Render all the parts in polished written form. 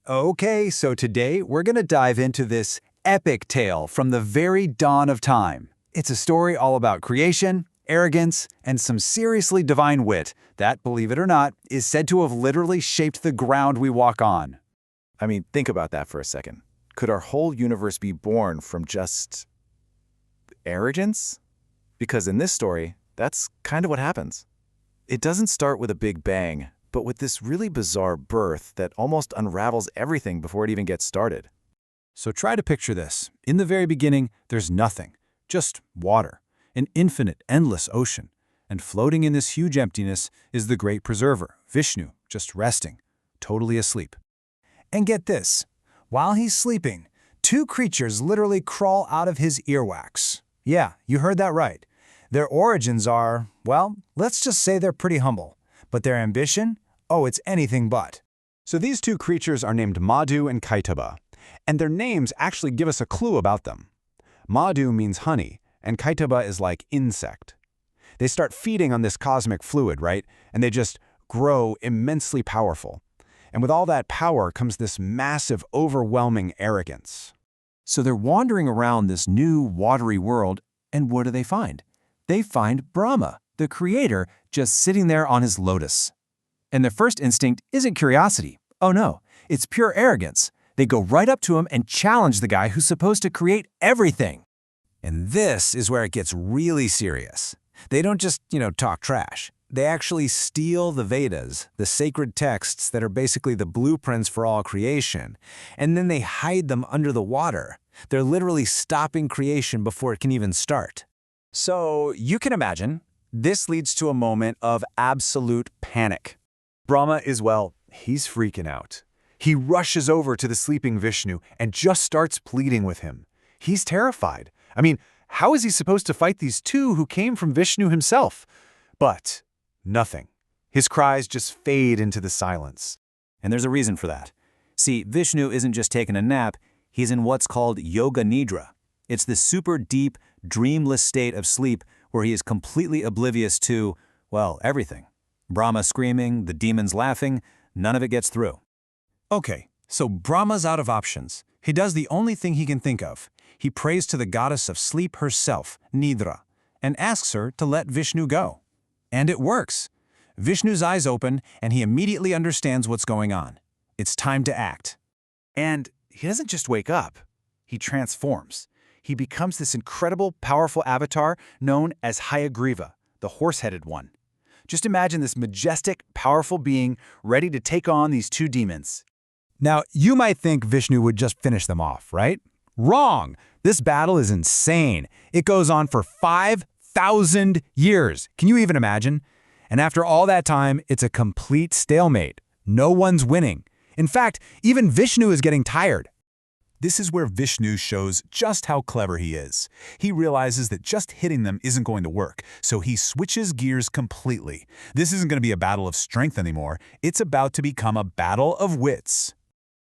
Okay, so today we're going to dive into this epic tale from the very dawn of time. It's a story all about creation, arrogance, and some seriously divine wit that, believe it or not, is said to have literally shaped the ground we walk on. I mean, think about that for a second. Could our whole universe be born from just arrogance? Because in this story, that's kind of what happens. It doesn't start with a big bang, but with this really bizarre birth that almost unravels everything before it even gets started. So try to picture this. In the very beginning, there's nothing, just water, an infinite, endless ocean. And floating in this huge emptiness is the great preserver, Vishnu, just resting, totally asleep. And get this, while he's sleeping, two creatures literally crawl out of his earwax. Yeah, you heard that right. Their origins are, well, let's just say they're pretty humble. But their ambition? Oh, it's anything but. So these two creatures are named Madhu and Kaithaba, and their names actually give us a clue about them. Madhu means honey, and Kaithaba is like insect. They start feeding on this cosmic fluid, right? And they just grow immensely powerful. And with all that power comes this massive, overwhelming arrogance. So they're wandering around this new, watery world, and what do they find? They find Brahma, the creator, just sitting there on his lotus. And their first instinct isn't curiosity. Oh no, it's pure arrogance. They go right up to him and challenge the guy who's supposed to create everything. And this is where it gets really serious. They don't just, talk trash. They actually steal the Vedas, the sacred texts that are basically the blueprints for all creation, and then they hide them under the water. They're literally stopping creation before it can even start. So you can imagine, this leads to a moment of absolute panic. Brahma is, he's freaking out. He rushes over to the sleeping Vishnu and just starts pleading with him. He's terrified. I mean, how is he supposed to fight these two who came from Vishnu himself? But nothing. His cries just fade into the silence. And there's a reason for that. See, Vishnu isn't just taking a nap, he's in what's called yoga nidra. It's the super deep, dreamless state of sleep where he is completely oblivious to, everything. Brahma screaming, the demons laughing, none of it gets through. Okay, so Brahma's out of options. He does the only thing he can think of. He prays to the goddess of sleep herself, Nidra, and asks her to let Vishnu go. And it works. Vishnu's eyes open, and he immediately understands what's going on. It's time to act. And he doesn't just wake up. He transforms. He becomes this incredible, powerful avatar known as Hayagriva, the horse-headed one. Just imagine this majestic, powerful being ready to take on these two demons. Now, you might think Vishnu would just finish them off, right? Wrong! This battle is insane. It goes on for 5,000 years. Can you even imagine? And after all that time, it's a complete stalemate. No one's winning. In fact, even Vishnu is getting tired. This is where Vishnu shows just how clever he is. He realizes that just hitting them isn't going to work, so he switches gears completely. This isn't going to be a battle of strength anymore. It's about to become a battle of wits.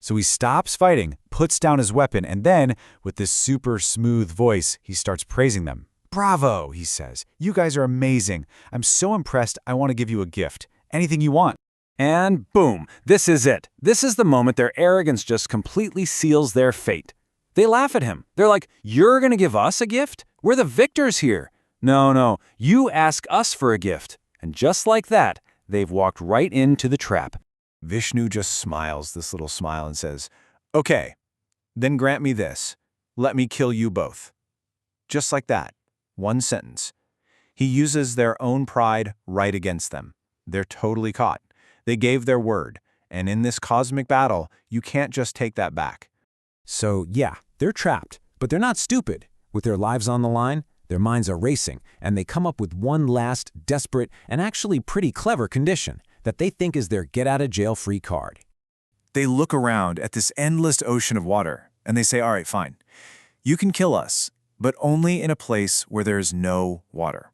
So he stops fighting, puts down his weapon, and then, with this super smooth voice, he starts praising them. "Bravo," he says. "You guys are amazing. I'm so impressed, I want to give you a gift. Anything you want." And boom, this is it. This is the moment their arrogance just completely seals their fate. They laugh at him. They're like, "You're going to give us a gift? We're the victors here." No, you ask us for a gift. And just like that, they've walked right into the trap. Vishnu just smiles this little smile and says, "Okay, then grant me this. Let me kill you both." Just like that. One sentence. He uses their own pride right against them. They're totally caught. They gave their word, and in this cosmic battle, you can't just take that back. So yeah, they're trapped, but they're not stupid. With their lives on the line, their minds are racing, and they come up with one last, desperate, and actually pretty clever condition that they think is their get-out-of-jail-free card. They look around at this endless ocean of water, and they say, "All right, fine. You can kill us, but only in a place where there is no water."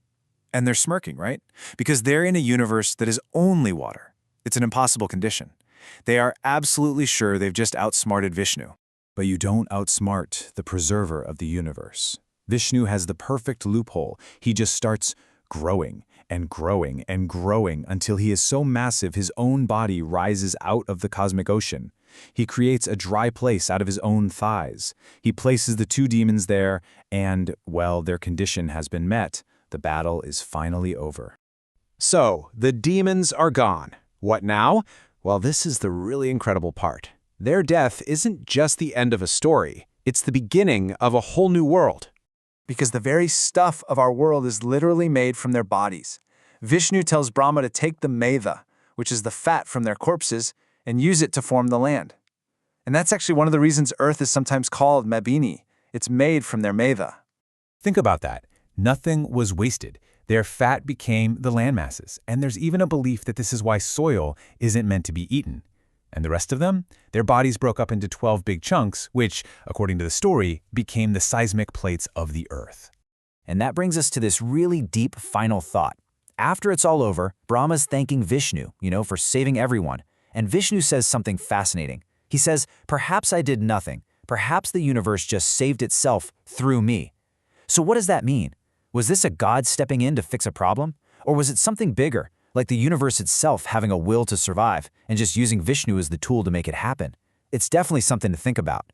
And they're smirking, right? Because they're in a universe that is only water. It's an impossible condition. They are absolutely sure they've just outsmarted Vishnu. But you don't outsmart the preserver of the universe. Vishnu has the perfect loophole. He just starts growing and growing and growing until he is so massive his own body rises out of the cosmic ocean. He creates a dry place out of his own thighs. He places the two demons there, and, well, their condition has been met. The battle is finally over. So, the demons are gone. What now? Well, this is the really incredible part. Their death isn't just the end of a story. It's the beginning of a whole new world. Because the very stuff of our world is literally made from their bodies. Vishnu tells Brahma to take the Madhu, which is the fat from their corpses, and use it to form the land. And that's actually one of the reasons Earth is sometimes called Mabini. It's made from their Madhu. Think about that. Nothing was wasted. Their fat became the landmasses, and there's even a belief that this is why soil isn't meant to be eaten. And the rest of them? Their bodies broke up into 12 big chunks, which, according to the story, became the seismic plates of the Earth. And that brings us to this really deep final thought. After it's all over, Brahma's thanking Vishnu, for saving everyone. And Vishnu says something fascinating. He says, perhaps I did nothing. Perhaps the universe just saved itself through me. So what does that mean? Was this a god stepping in to fix a problem? Or was it something bigger, like the universe itself having a will to survive and just using Vishnu as the tool to make it happen? It's definitely something to think about.